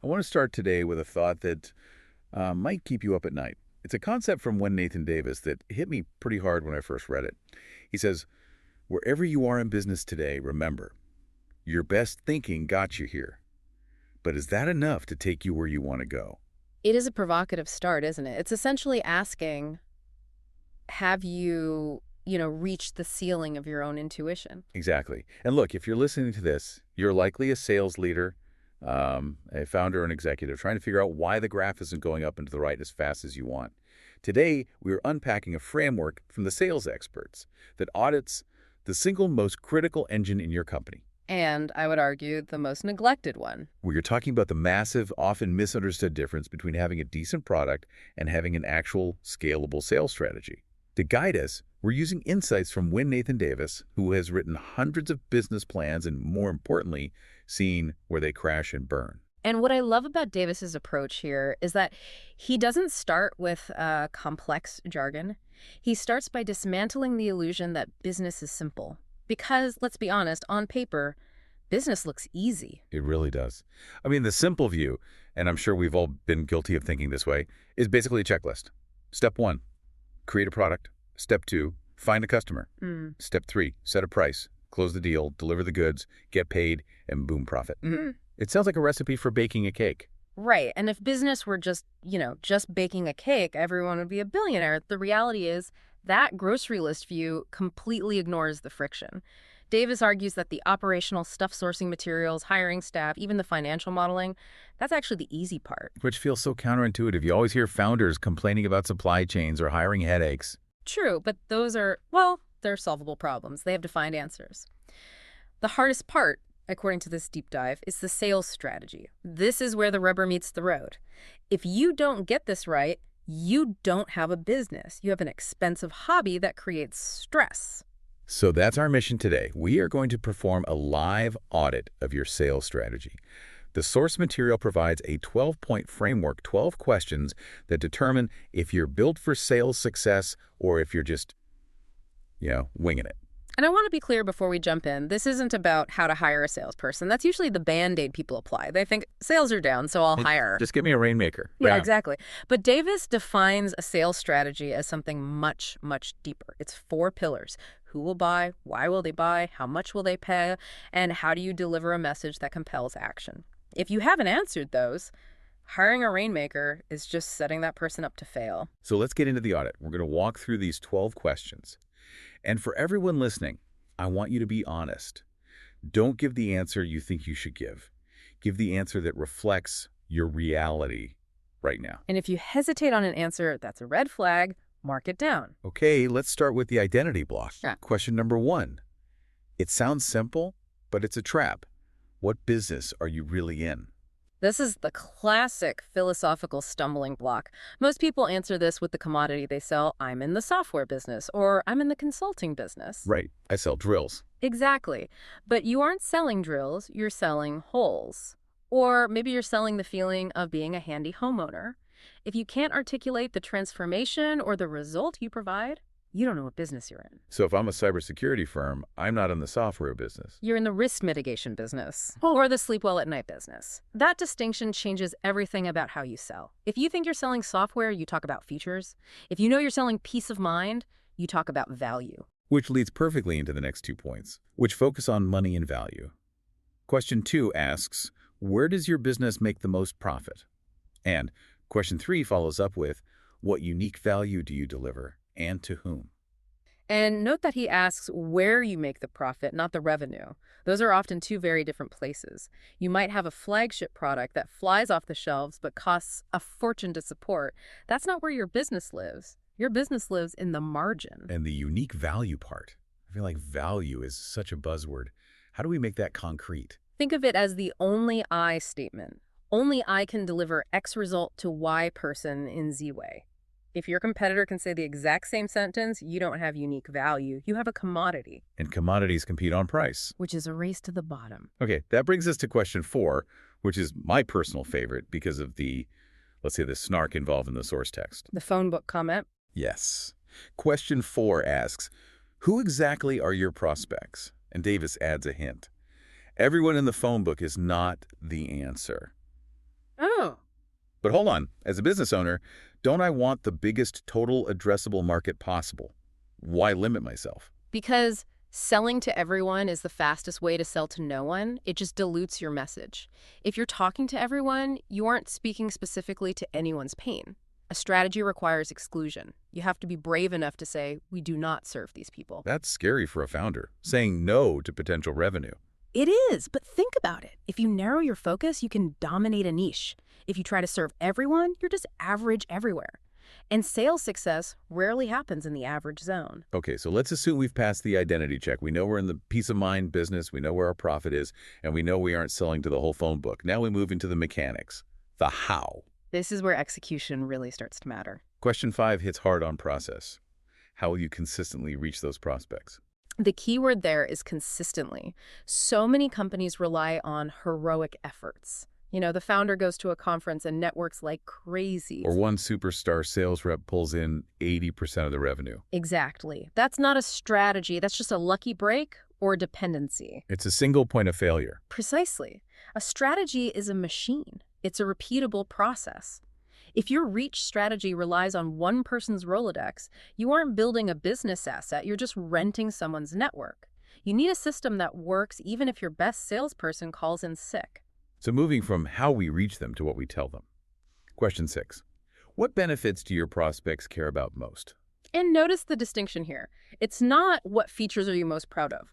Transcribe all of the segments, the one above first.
I want to start today with a thought that might keep you up at night. It's a concept from Wyn Nathan Davis that hit me pretty hard when I first read it. He says, wherever you are in business today, remember, your best thinking got you here. But is that enough to take you where you want to go? It is a provocative start, isn't it? It's essentially asking, have you, reached the ceiling of your own intuition? Exactly. And look, if you're listening to this, you're likely a sales leader, a founder or an executive, trying to figure out why the graph isn't going up and to the right as fast as you want. Today, we're unpacking a framework from the sales experts that audits the single most critical engine in your company. And I would argue the most neglected one. Where you're talking about the massive, often misunderstood difference between having a decent product and having an actual scalable sales strategy. To guide us, we're using insights from Wyn Nathan Davis, who has written hundreds of business plans and, more importantly, seen where they crash and burn. And what I love about Davis's approach here is that he doesn't start with complex jargon. He starts by dismantling the illusion that business is simple. Because, let's be honest, on paper, business looks easy. It really does. I mean, the simple view, and I'm sure we've all been guilty of thinking this way, is basically a checklist. Step 1, create a product. Step 2, find a customer. Step 3, set a price, close the deal, deliver the goods, get paid, and boom, profit. It sounds like a recipe for baking a cake. Right. And if business were just baking a cake, everyone would be a billionaire. The reality is that grocery list view completely ignores the friction. Davis argues that the operational stuff, sourcing materials, hiring staff, even the financial modeling, that's actually the easy part. Which feels so counterintuitive. You always hear founders complaining about supply chains or hiring headaches. True, but those are, well, they're solvable problems. They have defined answers. The hardest part, according to this deep dive, is the sales strategy. This is where the rubber meets the road. If you don't get this right, you don't have a business. You have an expensive hobby that creates stress. So that's our mission today. We are going to perform a live audit of your sales strategy. The source material provides a 12-point framework, 12 questions that determine if you're built for sales success or if you're just, winging it. And I want to be clear before we jump in, this isn't about how to hire a salesperson. That's usually the Band-Aid people apply. They think sales are down, so I'll hire. Just give me a rainmaker. Yeah, exactly. But Davis defines a sales strategy as something much, much deeper. It's 4 pillars. Who will buy? Why will they buy? How much will they pay? And how do you deliver a message that compels action? If you haven't answered those, hiring a rainmaker is just setting that person up to fail. So let's get into the audit. We're going to walk through these 12 questions. And for everyone listening, I want you to be honest. Don't give the answer you think you should give. Give the answer that reflects your reality right now. And if you hesitate on an answer, that's a red flag. Mark it down. Okay, let's start with the identity block. Yeah. Question number 1. It sounds simple, but it's a trap. What business are you really in? This is the classic philosophical stumbling block. Most people answer this with the commodity they sell. I'm in the software business, or I'm in the consulting business. Right. I sell drills. Exactly. But you aren't selling drills, you're selling holes. Or maybe you're selling the feeling of being a handy homeowner. If you can't articulate the transformation or the result you provide, you don't know what business you're in. So if I'm a cybersecurity firm, I'm not in the software business. You're in the risk mitigation business or the sleep well at night business. That distinction changes everything about how you sell. If you think you're selling software, you talk about features. If you know you're selling peace of mind, you talk about value. Which leads perfectly into the next 2 points, which focus on money and value. Question 2 asks, where does your business make the most profit? And question 3 follows up with, what unique value do you deliver and to whom? And note that he asks where you make the profit, not the revenue. Those are often 2 very different places. You might have a flagship product that flies off the shelves but costs a fortune to support. That's not where your business lives. Your business lives in the margin. And the unique value part. I feel like value is such a buzzword. How do we make that concrete? Think of it as the only I statement. Only I can deliver X result to Y person in Z way. If your competitor can say the exact same sentence, you don't have unique value. You have a commodity. And commodities compete on price. Which is a race to the bottom. Okay, that brings us to question 4, which is my personal favorite because of the, let's say, the snark involved in the source text. The phone book comment? Yes. Question 4 asks, who exactly are your prospects? And Davis adds a hint. Everyone in the phone book is not the answer. But hold on, as a business owner, don't I want the biggest total addressable market possible? Why limit myself? Because selling to everyone is the fastest way to sell to no one. It just dilutes your message. If you're talking to everyone, you aren't speaking specifically to anyone's pain. A strategy requires exclusion. You have to be brave enough to say, we do not serve these people. That's scary for a founder, saying no to potential revenue. It is, but think about it. If you narrow your focus, you can dominate a niche. If you try to serve everyone, you're just average everywhere. And sales success rarely happens in the average zone. Okay, so let's assume we've passed the identity check. We know we're in the peace of mind business, we know where our profit is, and we know we aren't selling to the whole phone book. Now we move into the mechanics, the how. This is where execution really starts to matter. Question 5 hits hard on process. How will you consistently reach those prospects? The key word there is consistently. So many companies rely on heroic efforts. You know, the founder goes to a conference and networks like crazy. Or one superstar sales rep pulls in 80% of the revenue. Exactly. That's not a strategy. That's just a lucky break or dependency. It's a single point of failure. Precisely. A strategy is a machine. It's a repeatable process. If your reach strategy relies on one person's Rolodex, you aren't building a business asset. You're just renting someone's network. You need a system that works even if your best salesperson calls in sick. So moving from how we reach them to what we tell them. Question 6. What benefits do your prospects care about most? And notice the distinction here. It's not what features are you most proud of.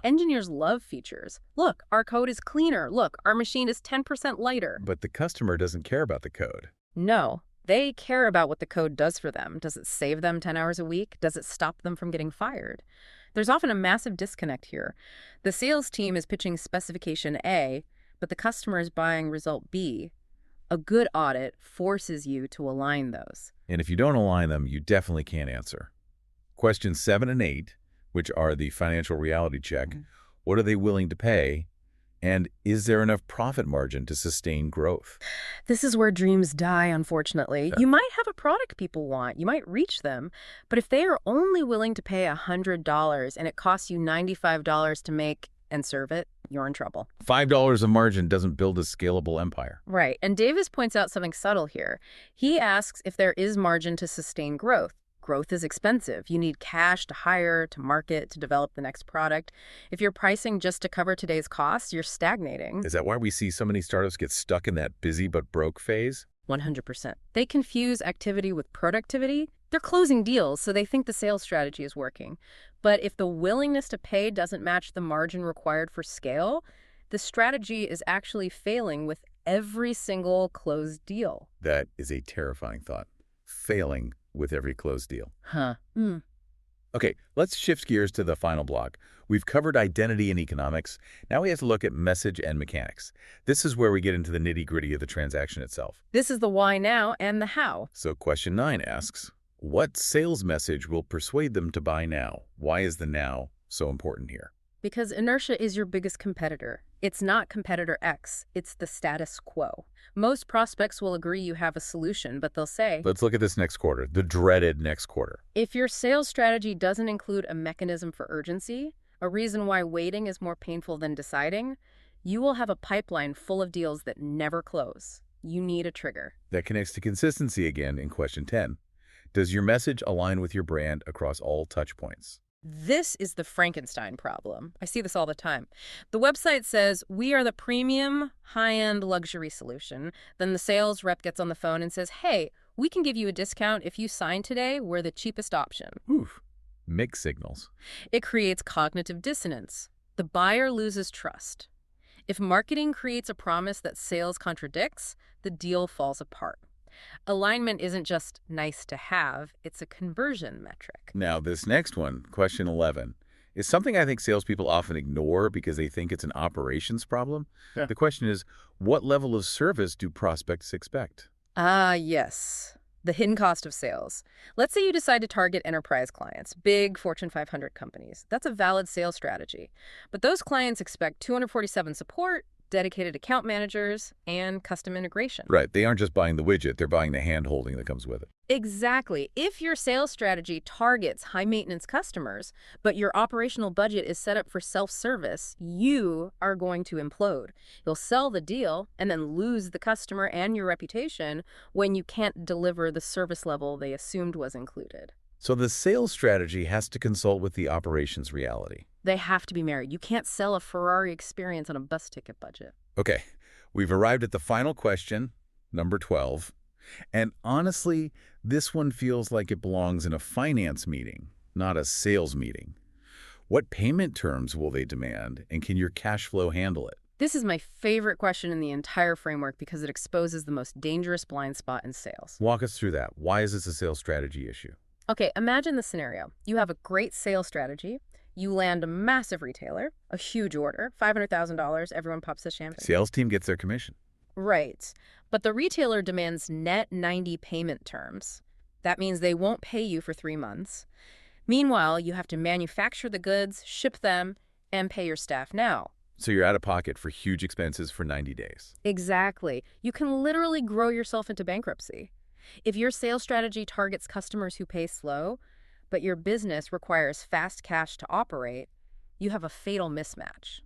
Engineers love features. Look, our code is cleaner. Look, our machine is 10% lighter. But the customer doesn't care about the code. No, they care about what the code does for them. Does it save them 10 hours a week? Does it stop them from getting fired? There's often a massive disconnect here. The sales team is pitching specification A, but the customer is buying result B. A good audit forces you to align those. And if you don't align them, you definitely can't answer. Questions 7 and 8, which are the financial reality check, what are they willing to pay? And is there enough profit margin to sustain growth? This is where dreams die, unfortunately. Yeah. You might have a product people want. You might reach them. But if they are only willing to pay $100 and it costs you $95 to make and serve it, you're in trouble. $5 of margin doesn't build a scalable empire. Right. And Davis points out something subtle here. He asks if there is margin to sustain growth. Growth is expensive. You need cash to hire, to market, to develop the next product. If you're pricing just to cover today's costs, you're stagnating. Is that why we see so many startups get stuck in that busy but broke phase? 100%. They confuse activity with productivity. They're closing deals, so they think the sales strategy is working. But if the willingness to pay doesn't match the margin required for scale, the strategy is actually failing with every single closed deal. That is a terrifying thought. Failing with every closed deal. Okay, let's shift gears to the final block. We've covered identity and economics. Now we have to look at message and mechanics. This is where we get into the nitty-gritty of the transaction itself. This is the why now and the how. So question 9 asks, what sales message will persuade them to buy now? Why is the now so important here? Because inertia is your biggest competitor. It's not competitor X, it's the status quo. Most prospects will agree you have a solution, but they'll say, Let's look at this next quarter, the dreaded next quarter. if your sales strategy doesn't include a mechanism for urgency, a reason why waiting is more painful than deciding, you will have a pipeline full of deals that never close. You need a trigger. That connects to consistency again in question 10. Does your message align with your brand across all touch points? This is the Frankenstein problem. I see this all the time. The website says, we are the premium, high-end luxury solution. Then the sales rep gets on the phone and says, hey, we can give you a discount if you sign today. We're the cheapest option. Oof. Mixed signals. It creates cognitive dissonance. The buyer loses trust. If marketing creates a promise that sales contradicts, the deal falls apart. Alignment isn't just nice to have, it's a conversion metric. Now, this next one, question 11, is something I think salespeople often ignore because they think it's an operations problem. Yeah. The question is, what level of service do prospects expect? Yes. The hidden cost of sales. Let's say you decide to target enterprise clients, big Fortune 500 companies. That's a valid sales strategy. But those clients expect 247 support, dedicated account managers, and custom integration. Right. They aren't just buying the widget, they're buying the hand-holding that comes with it. Exactly. If your sales strategy targets high-maintenance customers, but your operational budget is set up for self-service, you are going to implode. You'll sell the deal and then lose the customer and your reputation when you can't deliver the service level they assumed was included. So the sales strategy has to consult with the operations reality. They have to be married. You can't sell a Ferrari experience on a bus ticket budget. Okay, we've arrived at the final question, number 12. And honestly, this one feels like it belongs in a finance meeting, not a sales meeting. What payment terms will they demand, and can your cash flow handle it? This is my favorite question in the entire framework because it exposes the most dangerous blind spot in sales. Walk us through that. Why is this a sales strategy issue? Okay, imagine the scenario. You have a great sales strategy. You land a massive retailer, a huge order, $500,000, everyone pops the champagne. Sales team gets their commission. Right. But the retailer demands net 90 payment terms. That means they won't pay you for 3 months. Meanwhile, you have to manufacture the goods, ship them, and pay your staff now. So you're out of pocket for huge expenses for 90 days. Exactly. You can literally grow yourself into bankruptcy. If your sales strategy targets customers who pay slow, but your business requires fast cash to operate, you have a fatal mismatch.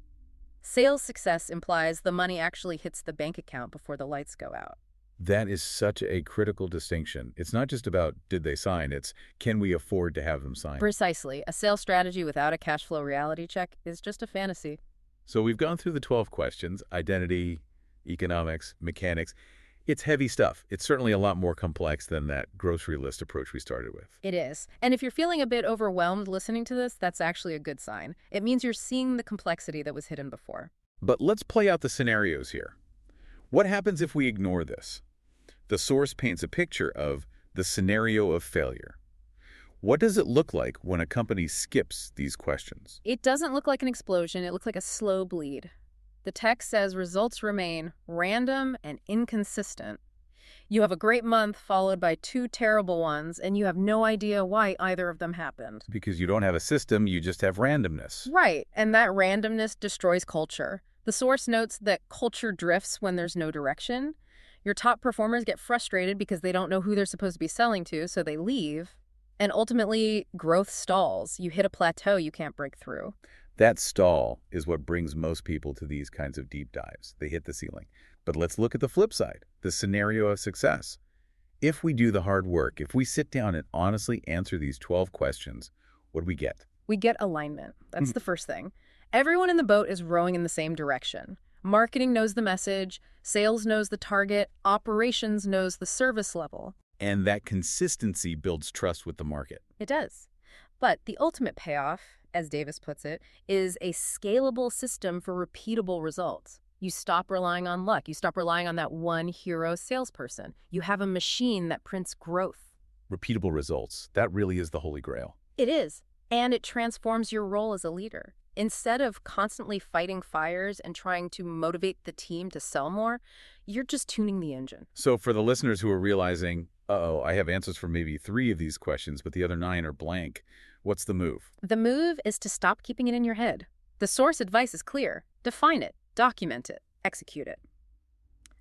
Sales success implies the money actually hits the bank account before the lights go out. That is such a critical distinction. It's not just about did they sign, it's can we afford to have them sign. Precisely. A sales strategy without a cash flow reality check is just a fantasy. So we've gone through the 12 questions, identity, economics, mechanics. It's heavy stuff. It's certainly a lot more complex than that grocery list approach we started with. It is. And if you're feeling a bit overwhelmed listening to this, that's actually a good sign. It means you're seeing the complexity that was hidden before. But let's play out the scenarios here. What happens if we ignore this? The source paints a picture of the scenario of failure. What does it look like when a company skips these questions? It doesn't look like an explosion. It looks like a slow bleed. The text says results remain random and inconsistent. You have a great month followed by 2 terrible ones, and you have no idea why either of them happened. Because you don't have a system, you just have randomness. Right, and that randomness destroys culture. The source notes that culture drifts when there's no direction. Your top performers get frustrated because they don't know who they're supposed to be selling to, so they leave. And ultimately, growth stalls. You hit a plateau you can't break through. That stall is what brings most people to these kinds of deep dives. They hit the ceiling. But let's look at the flip side, the scenario of success. If we do the hard work, if we sit down and honestly answer these 12 questions, what do we get? We get alignment. That's the first thing. Everyone in the boat is rowing in the same direction. Marketing knows the message, sales knows the target, operations knows the service level. And that consistency builds trust with the market. It does. But the ultimate payoff, as Davis puts it, is a scalable system for repeatable results. You stop relying on luck. You stop relying on that one hero salesperson. You have a machine that prints growth. Repeatable results. That really is the holy grail. It is. And it transforms your role as a leader. Instead of constantly fighting fires and trying to motivate the team to sell more, you're just tuning the engine. So for the listeners who are realizing, uh-oh, I have answers for maybe 3 of these questions, but the other 9 are blank, what's the move? The move is to stop keeping it in your head. The source advice is clear. Define it, document it, execute it.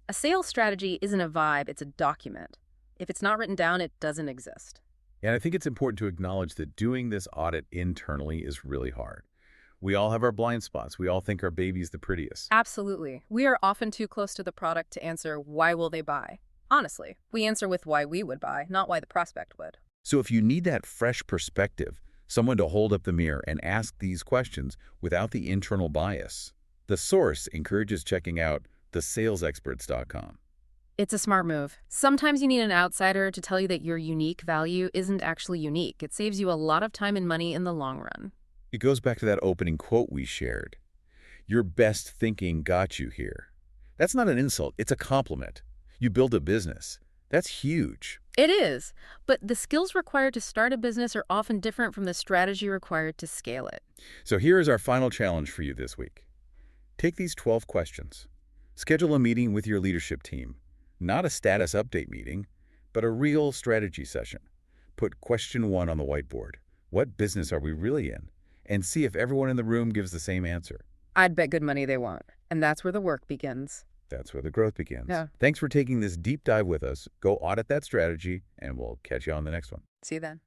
A sales strategy isn't a vibe, it's a document. If it's not written down, it doesn't exist. And I think it's important to acknowledge that doing this audit internally is really hard. We all have our blind spots. We all think our baby's the prettiest. Absolutely. We are often too close to the product to answer, why will they buy? Honestly, we answer with why we would buy, not why the prospect would. So if you need that fresh perspective, someone to hold up the mirror and ask these questions without the internal bias, the source encourages checking out thesalesexperts.com. It's a smart move. Sometimes you need an outsider to tell you that your unique value isn't actually unique. It saves you a lot of time and money in the long run. It goes back to that opening quote we shared. Your best thinking got you here. That's not an insult. It's a compliment. You build a business. That's huge. It is. But the skills required to start a business are often different from the strategy required to scale it. So here is our final challenge for you this week. Take these 12 questions. Schedule a meeting with your leadership team. Not a status update meeting, but a real strategy session. Put question 1 on the whiteboard. What business are we really in? And see if everyone in the room gives the same answer. I'd bet good money they won't. And that's where the work begins. That's where the growth begins. Yeah. Thanks for taking this deep dive with us. Go audit that strategy, and we'll catch you on the next one. See you then.